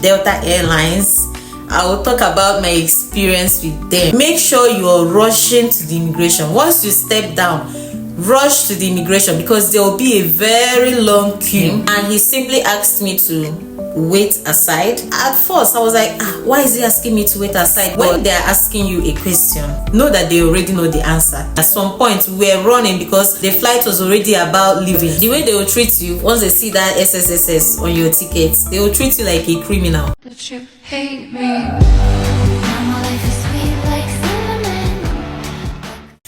Delta Airlines. I will talk about my experience with them. Make sure you're rushing to the immigration. Once you step down, rush to the immigration because there will be a very long queue. And he simply asked me to wait aside. At first I was like, why is he asking me to wait aside? When they're asking you a question, know that they already know the answer. At some point we were running because the flight was already about leaving. The way they will treat you, once they see that SSSS on your tickets, they will treat you like a criminal. But you hate me.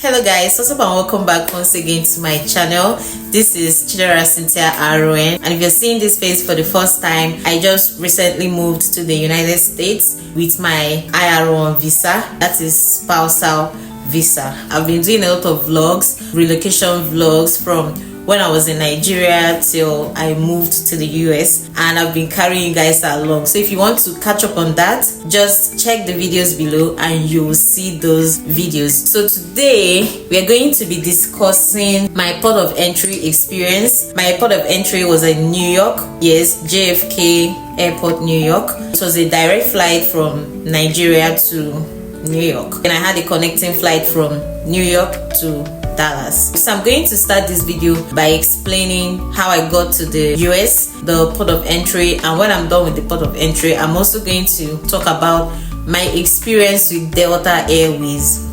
Hello guys, what's up and welcome back once again to my channel. This is Cynthia IR1, and if you're seeing this face for the first time, I just recently moved to the United States with my IR1 visa, that is spousal visa. I've been doing a lot of vlogs, relocation vlogs from when I was in Nigeria till I moved to the US, and I've been carrying you guys along. So if you want to catch up on that, just check the videos below and you'll see those videos. So today we are going to be discussing my port of entry experience. My port of entry was in New York. Yes, JFK Airport, New York. It was a direct flight from Nigeria to New York, and I had a connecting flight from New York to Dallas. So I'm going to start this video by explaining how I got to the US, the port of entry, and when I'm done with the port of entry, I'm also going to talk about my experience with Delta Airways,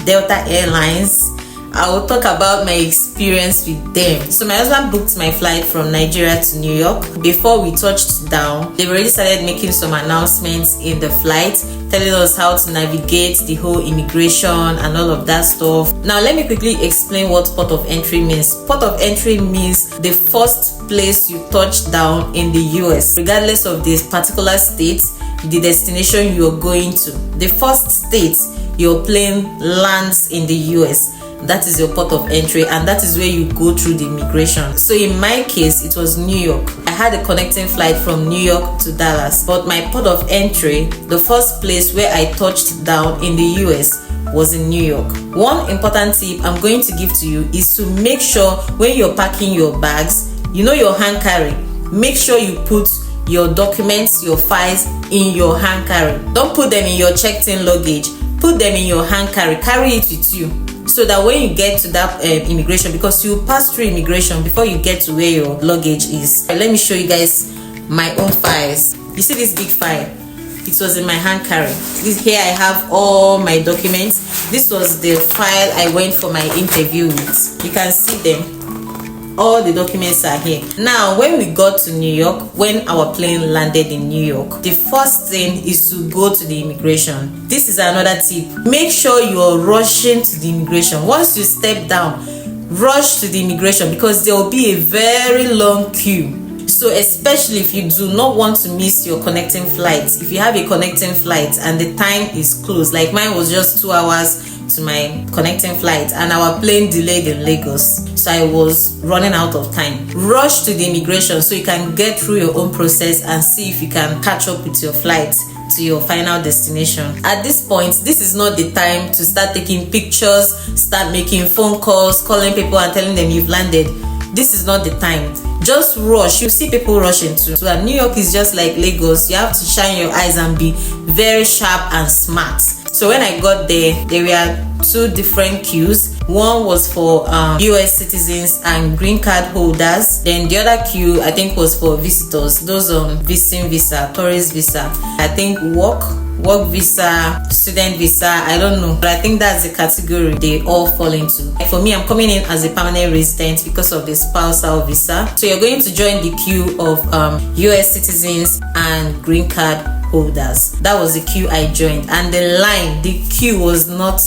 Delta Airlines. I will talk about my experience with them. So my husband booked my flight from Nigeria to New York. Before we touched down, they've already started making some announcements in the flight, telling us how to navigate the whole immigration and all of that stuff. Now let me quickly explain what port of entry means. Port of entry means the first place you touch down in the US, regardless of this particular state, the destination you're going to. The first state your plane lands in the US, that is your port of entry, and that is where you go through the immigration. So in my case, it was New York. I had a connecting flight from New York to Dallas, but my port of entry, the first place where I touched down in the US, was in New York. One important tip I'm going to give to you is to make sure when you're packing your bags, you know your hand carry, make sure you put your documents, your files in your hand carry. Don't put them in your checked-in luggage. Put them in your hand carry. Carry it with you, so that when you get to that immigration, because you pass through immigration before you get to where your luggage is. Let me show you guys my own files. You see this big file? It was in my hand carry. This here I have all my documents. This was the file I went for my interview with. You can see them. All the documents are here. Now when we got to New York, when our plane landed in New York, the first thing is to go to the immigration. This is another tip. Make sure you're rushing to the immigration. Once you step down, rush to the immigration because there will be a very long queue. So especially if you do not want to miss your connecting flights, if you have a connecting flight and the time is close, like mine was just 2 hours to my connecting flight and our plane delayed in Lagos, so I was running out of time. Rush to the immigration so you can get through your own process and see if you can catch up with your flight to your final destination. At this point, this is not the time to start taking pictures, start making phone calls, calling people and telling them you've landed. This is not the time. Just rush. You see people rushing too. So New York is just like Lagos. You have to shine your eyes and be very sharp and smart. So when I got there were two different queues. One was for US citizens and green card holders. Then the other queue I think was for visitors, those on visiting visa, tourist visa, I think work visa, student visa, I don't know, but I think that's the category they all fall into. For me, I'm coming in as a permanent resident because of the spousal visa. So you're going to join the queue of US citizens and green card holders. That was the queue I joined, and the queue was not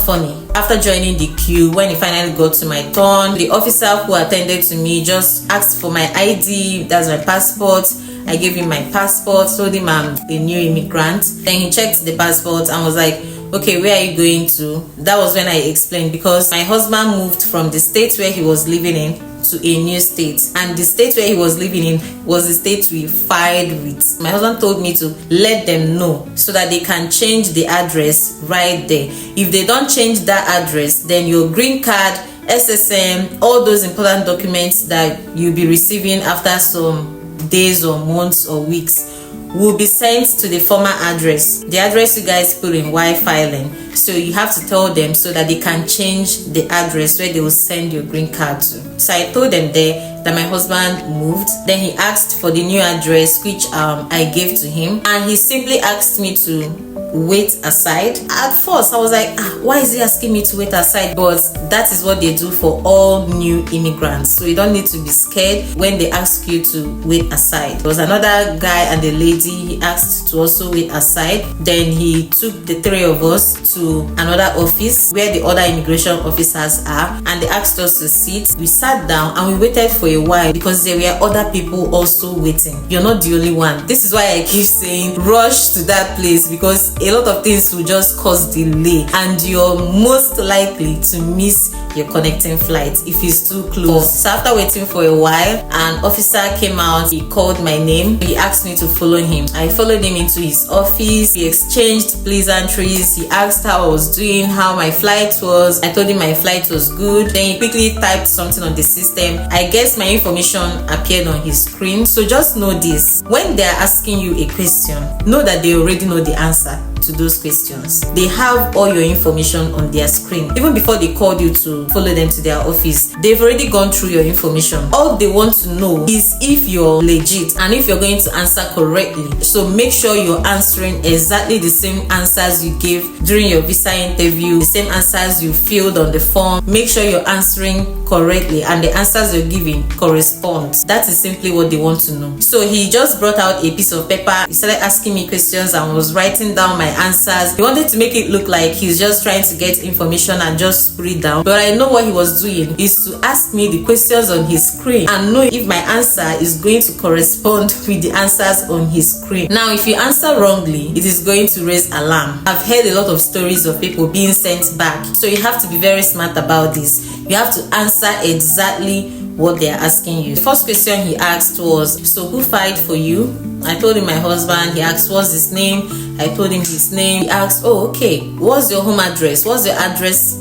funny. After joining the queue, when it finally got to my turn, the officer who attended to me just asked for my ID, that's my passport. I gave him my passport, told him I'm a new immigrant. Then he checked the passport and was like, okay, where are you going to? That was when I explained, because my husband moved from the state where he was living in to a new state, and the state where he was living in was the state we filed with. My husband told me to let them know so that they can change the address right there. If they don't change that address, then your green card, SSN, all those important documents that you'll be receiving after some days or months or weeks will be sent to the former address, the address you guys put in while filing. So you have to tell them so that they can change the address where they will send your green card to. So I told them there that my husband moved. Then he asked for the new address, which I gave to him, and he simply asked me to wait aside. At first I was like, why is he asking me to wait aside? But that is what they do for all new immigrants, so you don't need to be scared when they ask you to wait aside. There was another guy and a lady, he asked to also wait aside. Then he took the three of us to another office where the other immigration officers are, and they asked us to sit. We sat down and we waited for a while because there were other people also waiting. You're not the only one. This is why I keep saying rush to that place, because a lot of things will just cause delay and you're most likely to miss your connecting flight if it's too close. So after waiting for a while, an officer came out. He called my name. He asked me to follow him. I followed him into his office. We exchanged pleasantries. He asked how I was doing, how my flight was. I told him my flight was good. Then he quickly typed something on the system. I guess my information appeared on his screen. So just know this: when they're asking you a question, know that they already know the answer to those questions. They have all your information on their screen. Even before they called you to follow them to their office, they've already gone through your information. All they want to know is if you're legit and if you're going to answer correctly. So make sure you're answering exactly the same answers you gave during your visa interview, the same answers you filled on the form. Make sure you're answering correctly and the answers you're giving correspond. That is simply what they want to know. So he just brought out a piece of paper. He started asking me questions and was writing down my answers. He wanted to make it look like he's just trying to get information and just put it down. But I know what he was doing is to ask me the questions on his screen and know if my answer is going to correspond with the answers on his screen. Now, if you answer wrongly, it is going to raise alarm. I've heard a lot of stories of people being sent back. So you have to be very smart about this. You have to answer exactly what they are asking you. The first question he asked was, so who filed for you? I told him my husband. He asked, what's his name? I told him his name. He asked, oh, okay, what's your home address? What's your address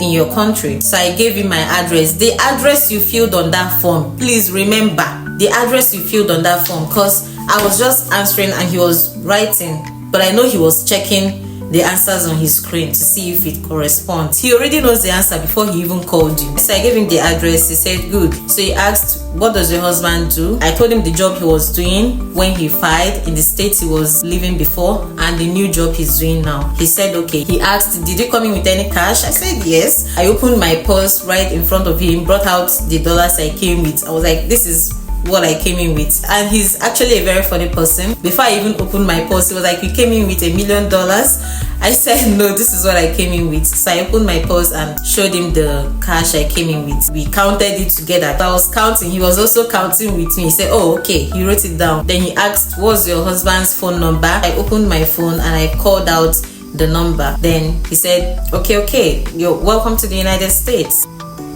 in your country? So I gave him my address. The address you filled on that form, please remember the address you filled on that form, because I was just answering and he was writing, but I know he was checking the answers on his screen to see if it corresponds. He already knows the answer before he even called you. So I gave him the address. He said good. So he asked, what does your husband do? I told him the job he was doing when he filed in the state he was living before and the new job he's doing now. He said okay. He asked, did you come in with any cash? I said yes. I opened my purse right in front of him, brought out the dollars I came with. I was like, this is what I came in with. And he's actually a very funny person. Before I even opened my purse, he was like, you came in with $1 million? I said no, this is what I came in with. So I opened my purse and showed him the cash I came in with. We counted it together. I was counting, he was also counting with me. He said, oh, okay. He wrote it down. Then he asked, what's your husband's phone number? I opened my phone and I called out the number. Then he said, okay, you're welcome to the United States.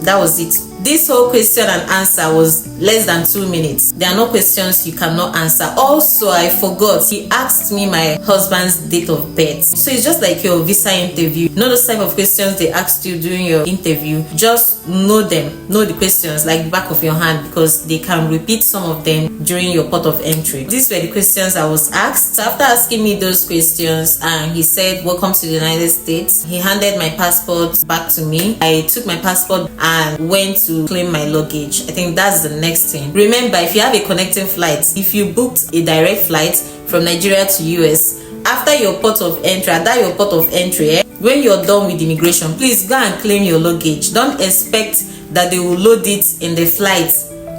That was it. This whole question and answer was less than 2 minutes. There are no questions you cannot answer. Also, I forgot, he asked me my husband's date of birth. So it's just like your visa interview. Know those type of questions they asked you during your interview. Just know them. Know the questions like the back of your hand, because they can repeat some of them during your port of entry. These were the questions I was asked. So after asking me those questions, and he said, welcome to the United States, he handed my passport back to me. I took my passport and went to claim my luggage. I think that's the next thing. Remember, if you have a connecting flight, if you booked a direct flight from Nigeria to US, after your port of entry, when you're done with immigration, please go and claim your luggage. Don't expect that they will load it in the flight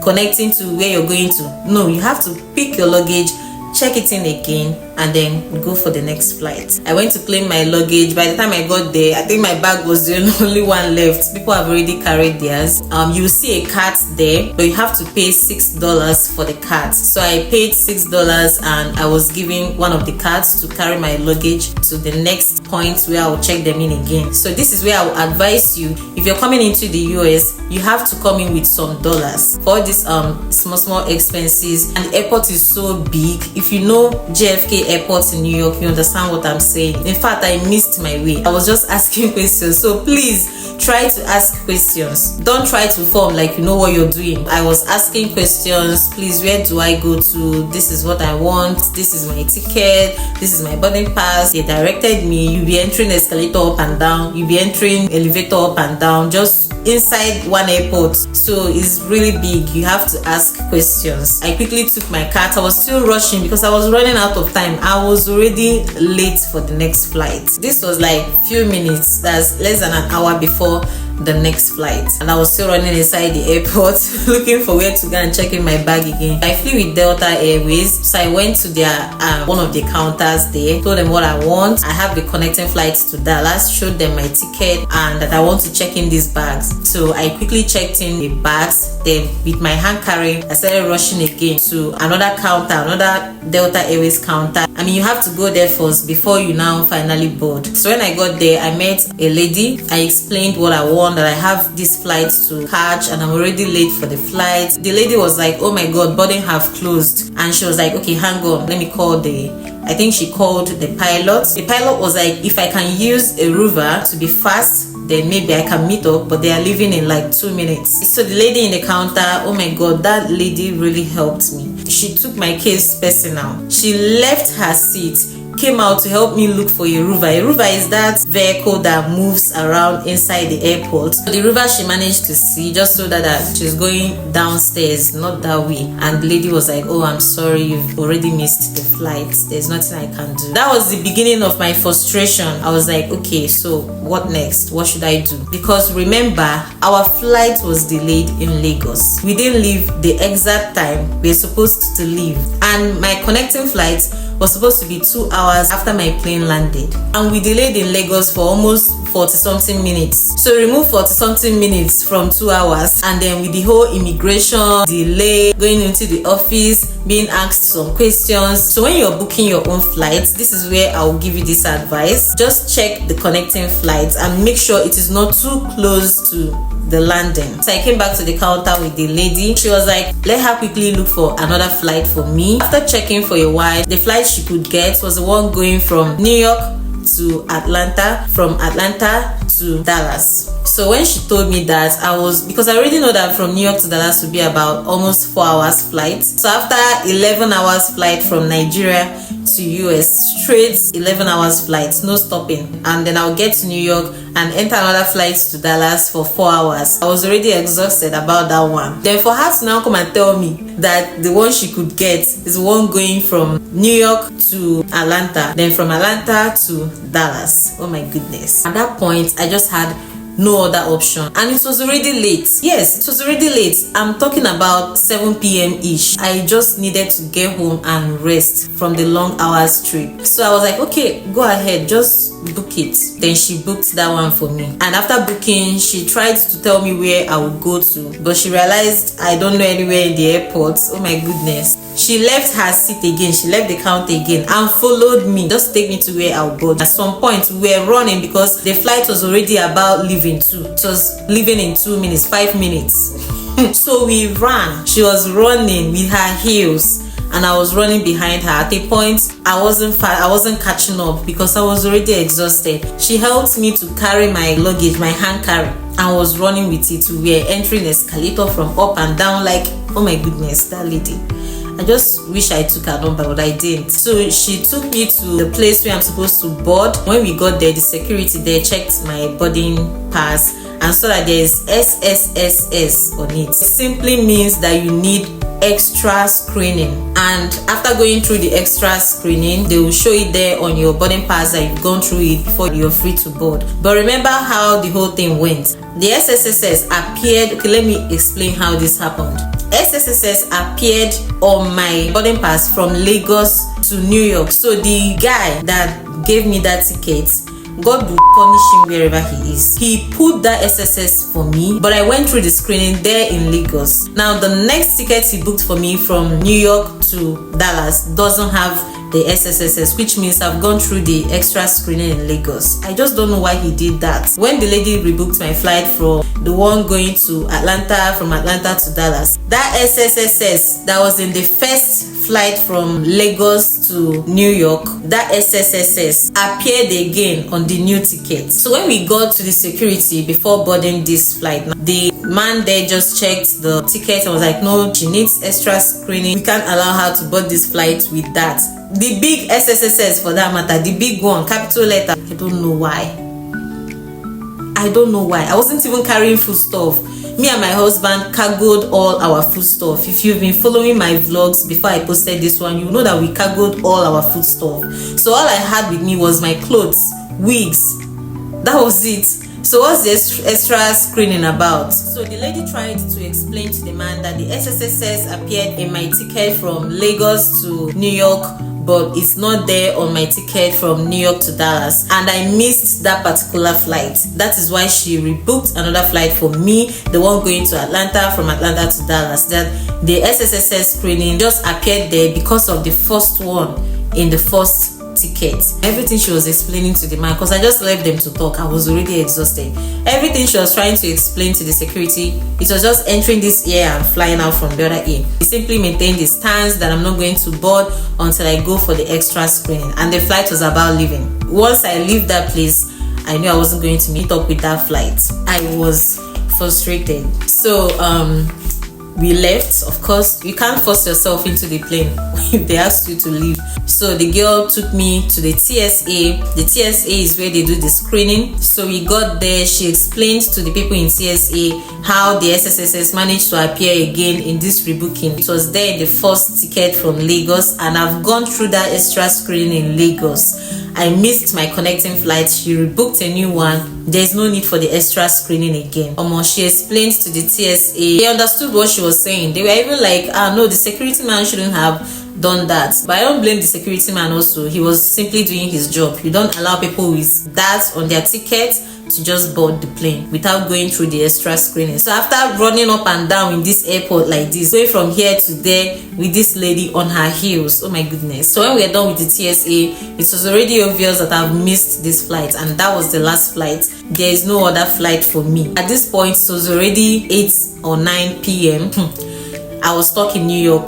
connecting to where you're going to. No, you have to pick your luggage, check it in again, and then go for the next flight. I went to claim my luggage. By the time I got there, I think my bag was the only one left. People have already carried theirs. You will see a cart there, but you have to pay $6 for the cart. So I paid $6 and I was given one of the carts to carry my luggage to the next point where I will check them in again. So this is where I will advise you, if you're coming into the US, you have to come in with some dollars for all these small expenses. And the airport is so big. If you know JFK airport in New York, you understand what I'm saying. In fact, I missed my way. I was just asking questions. So please try to ask questions. Don't try to form like you know what you're doing. I was asking questions. Please, where do I go to? This is what I want. This is my ticket. This is my boarding pass. They directed me. You'll be entering escalator up and down. You'll be entering elevator up and down. Just inside one airport. So it's really big. You have to ask questions. I quickly took my cart. I was still rushing because I was running out of time. I was already late for the next flight. This was like few minutes. That's less than an hour before the next flight, and I was still running inside the airport looking for where to go and check in my bag again. I flew with Delta Airways, so I went to their one of the counters there, told them what I want. I have the connecting flights to Dallas, showed them my ticket and that I want to check in these bags. So I quickly checked in the bags. Then with my hand carry, I started rushing again to another counter, another Delta Airways counter. I mean, you have to go there first before you now finally board. So when I got there, I met a lady. I explained what I want, that I have this flight to catch and I'm already late for the flight. The lady was like, oh my god, boarding have closed. And she was like, okay, hang on, let me call I think she called the pilot. The pilot was like, if I can use a rover to be fast, then maybe I can meet up, but they are leaving in like 2 minutes. So the lady in the counter, oh my god, that lady really helped me. She took my case personal. She left her seat, came out to help me look for a rover. A rover is that vehicle that moves around inside the airport. So the rover she managed to see, just so that she's going downstairs, not that way. And the lady was like, oh, I'm sorry, you've already missed the flight. There's nothing I can do. That was the beginning of my frustration. I was like, okay, so what next? What should I do? Because remember, our flight was delayed in Lagos. We didn't leave the exact time we were supposed to leave. And my connecting flight was supposed to be 2 hours after my plane landed, and we delayed in Lagos for almost 40 something minutes. So remove 40 something minutes from 2 hours, and then with the whole immigration delay, going into the office, being asked some questions. So when you're booking your own flights, this is where I'll give you this advice. Just check the connecting flights and make sure it is not too close to the landing. So I came back to the counter with the lady. She was like, let her quickly look for another flight for me. After checking for a while, the flight she could get was the one going from New York to Atlanta, from Atlanta to Dallas. So when she told me that, because I already know that from New York to Dallas would be about almost 4 hours flight. So after 11 hours flight from Nigeria to US, straight 11 hours flight, no stopping, and then I'll get to New York and enter another flight to Dallas for 4 hours. I was already exhausted about that one. Then for her to now come and tell me that the one she could get is the one going from New York to Atlanta, then from Atlanta to Dallas. Oh my goodness. At that point, I just had no other option, and it was already late. Yes, it was already late. I'm talking about 7 p.m. ish. I just needed to get home and rest from the long hours trip. So I was like, okay, go ahead, just book it. Then she booked that one for me, and after booking, she tried to tell me where I would go to, but she realized I don't know anywhere in the airport. Oh my goodness. She left her seat again, she left the counter again and followed me just to take me to where I would go. At some point, we were running because the flight was already about leaving too. It was leaving in 2 minutes, 5 minutes. So we ran. She was running with her heels, and I was running behind her. At a point, I wasn't catching up because I was already exhausted. She helped me to carry my luggage, my hand carry, and was running with it. We were entering escalator from up and down. Like, oh my goodness, that lady. I just wish I took her number, but I didn't. So she took me to the place where I'm supposed to board. When we got there, the security there checked my boarding pass and saw that there is SSSS on it. It simply means that you need extra screening, and after going through the extra screening, they will show it there on your boarding pass that you've gone through it before you're free to board. But remember how the whole thing went. The SSSS appeared. Okay, let me explain how this happened. SSSS appeared on my boarding pass from Lagos to New York. So the guy that gave me that ticket, God will punish him wherever he is. He put that SSS for me, but I went through the screening there in Lagos. Now the next ticket he booked for me from New York to Dallas doesn't have the SSSS, which means I've gone through the extra screening in Lagos. I just don't know why he did that. When the lady rebooked my flight from the one going to Atlanta, from Atlanta to Dallas, that SSSS that was in the first flight from Lagos to New York, that SSSS appeared again on the new ticket. So when we got to the security before boarding this flight, the man there just checked the ticket and was like, no, she needs extra screening. We can't allow her to board this flight with that. The big SSSS for that matter, the big one, capital letter. I don't know why. I wasn't even carrying food stuff. Me and my husband cargoed all our food stuff. If you've been following my vlogs before I posted this one, you know that we cargoed all our food stuff. So all I had with me was my clothes, wigs. That was it. So what's the extra screening about? So the lady tried to explain to the man that the SSSS appeared in my ticket from Lagos to New York, but it's not there on my ticket from New York to Dallas, and I missed that particular flight. That is why she rebooked another flight for me, the one going to Atlanta, from Atlanta to Dallas. That the SSSS screening just appeared there because of the first one in the first ticket. Everything she was explaining to the man, because I just left them to talk, I was already exhausted. Everything she was trying to explain to the security, it was just entering this ear and flying out from the other ear. He simply maintained the stance that I'm not going to board until I go for the extra screening, and the flight was about leaving. Once I leave that place, I knew I wasn't going to meet up with that flight. I was frustrated. So we left. Of course, you can't force yourself into the plane if they asked you to leave. So the girl took me to the TSA. The TSA is where they do the screening. So we got there. She explained to the people in TSA how the SSSS managed to appear again in this rebooking. It was there in the first ticket from Lagos, and I've gone through that extra screening in Lagos. I missed my connecting flight. She rebooked a new one. There's no need for the extra screening again. She explained to the TSA. They understood what she was saying. They were even like, no, the security man shouldn't have done that. But I don't blame the security man also. He was simply doing his job. You don't allow people with that on their ticket to just board the plane without going through the extra screening. So after running up and down in this airport like this, going from here to there with this lady on her heels, oh my goodness. So when we were done with the TSA, it was already obvious that I've missed this flight, and that was the last flight. There is no other flight for me. At this point, it was already 8 or 9 p.m. I was stuck in New York.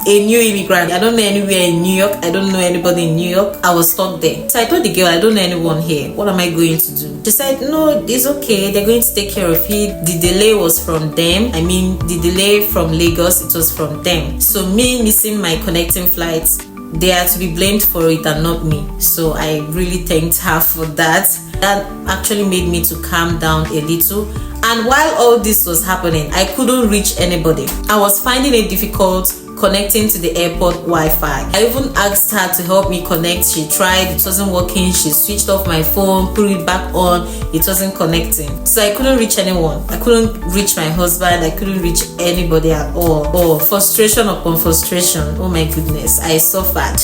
A new immigrant. I don't know anywhere in New York. I don't know anybody in New York. I was stuck there. So I told the girl, I don't know anyone here. What am I going to do? She said, no, it's okay. They're going to take care of it. The delay was from them. I mean, the delay from Lagos, it was from them. So me missing my connecting flights, they are to be blamed for it and not me. So I really thanked her for that. That actually made me to calm down a little. And while all this was happening, I couldn't reach anybody. I was finding it difficult connecting to the airport Wi-Fi. I even asked her to help me connect. She tried, it wasn't working. She switched off my phone, put it back on, it wasn't connecting. So I couldn't reach anyone. I couldn't reach my husband. I couldn't reach anybody at all. Oh, frustration upon frustration. Oh my goodness, I suffered.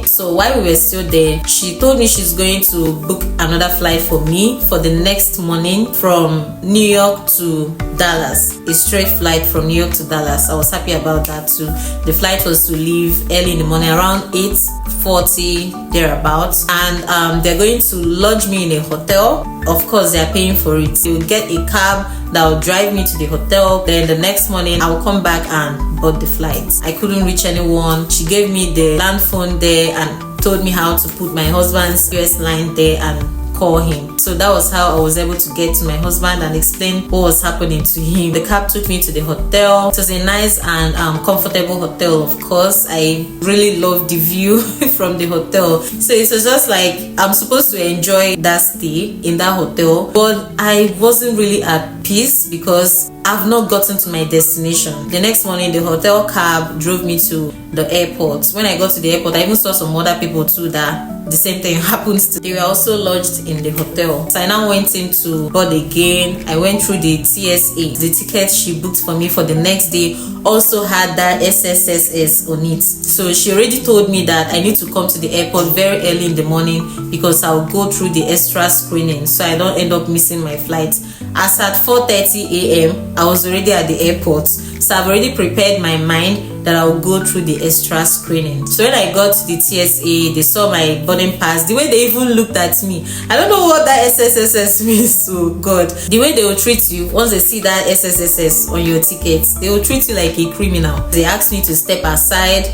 So while we were still there, she told me she's going to book another flight for me for the next morning from New York to Dallas. A straight flight from New York to Dallas. I was happy about that too. The flight was to leave early in the morning, around 8:40 thereabouts, and they're going to lodge me in a hotel. Of course, they're paying for it. You'll get a cab that will drive me to the hotel. Then the next morning I will come back and board the flight. I couldn't reach anyone. She gave me the land phone there and told me how to put my husband's US line there and call him. So that was how I was able to get to my husband and explain what was happening to him. The cab took me to the hotel. It was a nice and comfortable hotel, of course. I really loved the view from the hotel. So it was just like I'm supposed to enjoy that stay in that hotel, but I wasn't really at peace because I've not gotten to my destination. The next morning, the hotel cab drove me to the airport. When I got to the airport, I even saw some other people too that the same thing happened to. They were also lodged in the hotel. So I now went into board again. I went through the TSA. The ticket she booked for me for the next day also had that SSSS on it. So she already told me that I need to come to the airport very early in the morning because I'll go through the extra screening so I don't end up missing my flight. As at 4:30 a.m., I was already at the airport. So I've already prepared my mind that I'll go through the extra screening. So when I got to the TSA, they saw my boarding pass. The way they even looked at me, I don't know what that SSSS means. So God, the way they will treat you once they see that SSSS on your ticket, they will treat you like a criminal. They asked me to step aside.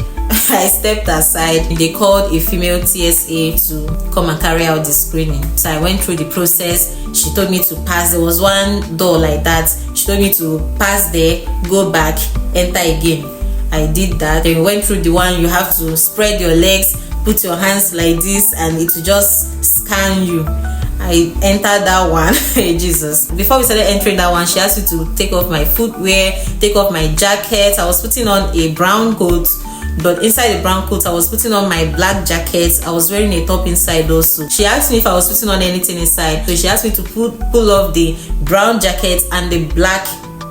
I stepped aside. They called a female TSA to come and carry out the screening. So I went through the process. She told me to pass. There was one door like that. She told me to pass there, go back, enter again. I did that. Then we went through the one you have to spread your legs, put your hands like this, and it will just scan you. I entered that one. Jesus. Before we started entering that one, she asked me to take off my footwear, take off my jacket. I was putting on a brown coat, but inside the brown coat I was putting on my black jacket. I was wearing a top inside also. She asked me if I was putting on anything inside, so she asked me to pull off the brown jacket and the black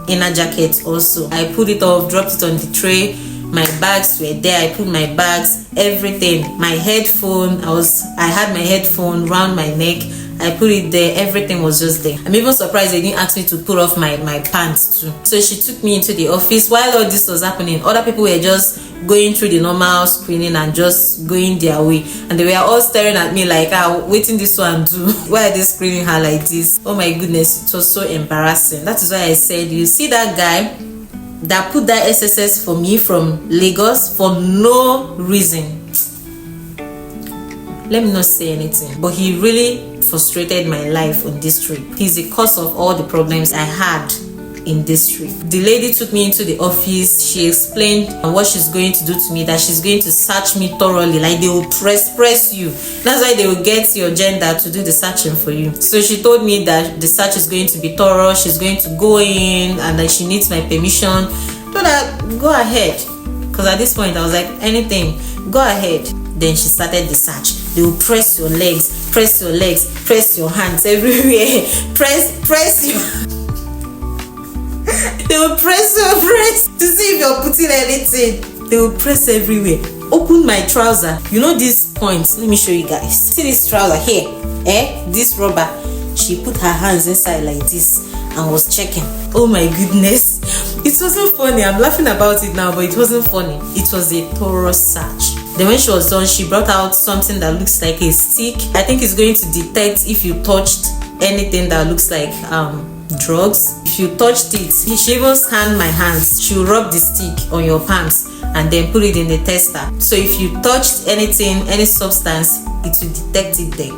inner jacket also. I put it off, dropped it on the tray. My bags were there. I put my bags, everything, my headphone. I had my headphone round my neck. I put it there. Everything was just there. I'm even surprised they didn't ask me to pull off my pants too. So she took me into the office. While all this was happening, other people were just going through the normal screening and just going their way, and they were all staring at me like, waiting this one do. Why are they screening her like this? Oh my goodness, it was so embarrassing. That is why I said, you see that guy that put that SSS for me from Lagos for no reason. Let me not say anything, but he really frustrated my life on this trip. He's the cause of all the problems I had in this trip. The lady took me into the office. She explained what she's going to do to me, that she's going to search me thoroughly, like they will press you. That's why they will get your gender to do the searching for you. So she told me that the search is going to be thorough. She's going to go in and that she needs my permission. So that, go ahead, because at this point I was like, anything, go ahead. Then she started the search. They will press your legs, press your hands everywhere, press you. They will press your breast to see if you're putting anything. They will press everywhere. Open my trouser. You know these points? Let me show you guys. See this trouser here? This rubber. She put her hands inside like this and was checking. Oh my goodness. It wasn't funny. I'm laughing about it now, but it wasn't funny. It was a thorough search. Then when she was done, she brought out something that looks like a stick. I think it's going to detect if you touched anything that looks like drugs. If you touched it, she even scanned my hands. She will rub the stick on your palms and then put it in the tester. So if you touched anything, any substance, it will detect it there.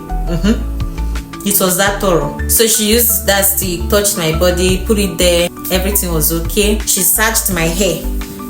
It was that thorough. So she used that stick, touched my body, put it there. Everything was okay. She searched my hair.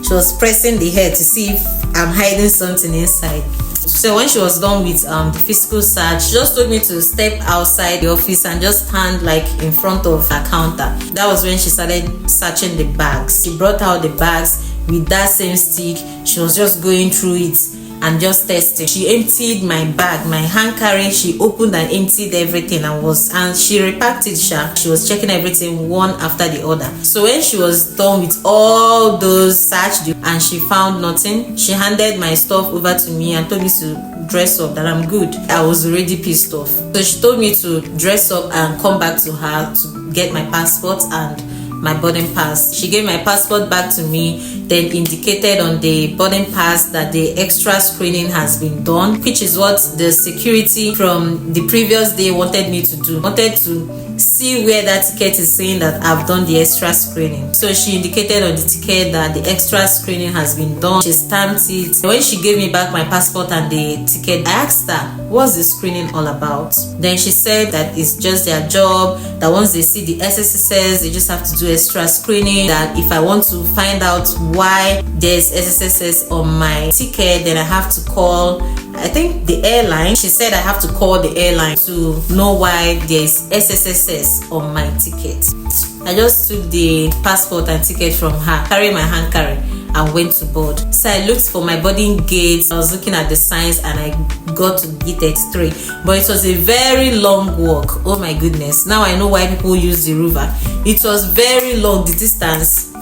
She was pressing the hair to see if I'm hiding something inside. So when she was done with the physical search, she just told me to step outside the office and just stand like in front of her counter. That was when she started searching the bags. She brought out the bags with that same stick. She was just going through it and just testing. She emptied my bag, my hand carry. She opened and emptied everything and she repacked it. She was checking everything one after the other. So when she was done with all those search and she found nothing, she handed my stuff over to me and told me to dress up, that I'm good. I was already pissed off. So she told me to dress up and come back to her to get my passport and my boarding pass. She gave my passport back to me, then indicated on the boarding pass that the extra screening has been done, which is what the security from the previous day wanted me to do. Wanted to see where that ticket is saying that I've done the extra screening. So she indicated on the ticket that the extra screening has been done. She stamped it. When she gave me back my passport and the ticket, I asked her, what's the screening all about? Then she said that it's just their job, that once they see the SSSS, they just have to do extra screening. That if I want to find out why there's SSSS on my ticket, then I have to call, I think, the airline. She said I have to call the airline to know why there's SSSS on my ticket. I just took the passport and ticket from her, carried my hand carry, and went to board. So I looked for my boarding gate. I was looking at the signs and I got to gate 33. But it was a very long walk. Oh my goodness. Now I know why people use the Rover. It was very long, the distance.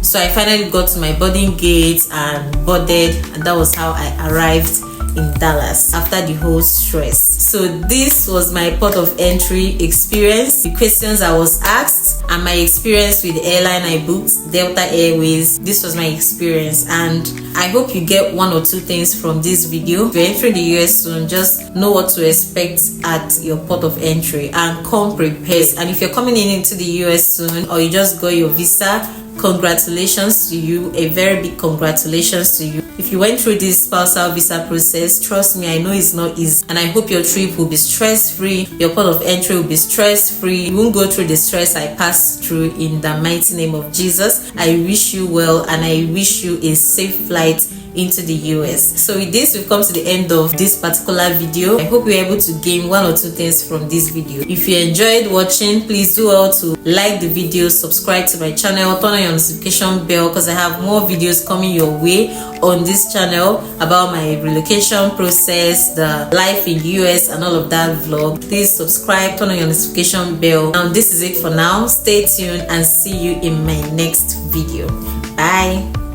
So I finally got to my boarding gate and boarded, and that was how I arrived in Dallas after the whole stress. So this was my port of entry experience, the questions I was asked, and my experience with the airline I booked, Delta Airways. This was my experience, and I hope you get one or two things from this video. If you're entering the US soon, just know what to expect at your port of entry and come prepared. And if you're coming into the US soon, or you just got your visa, congratulations to you, a very big congratulations to you. If you went through this spousal visa process, trust me, I know it's not easy, and I hope your trip will be stress-free, your port of entry will be stress-free. You won't go through the stress I passed through, in the mighty name of Jesus. I wish you well, and I wish you a safe flight into the US. So with this, we've come to the end of this particular video. I hope you're able to gain one or two things from this video. If you enjoyed watching, please do well to like the video, subscribe to my channel, turn on your notification bell, because I have more videos coming your way on this channel about my relocation process, the life in US, and all of that vlog. Please subscribe, turn on your notification bell. Now this is it for now. Stay tuned and see you in my next video. Bye.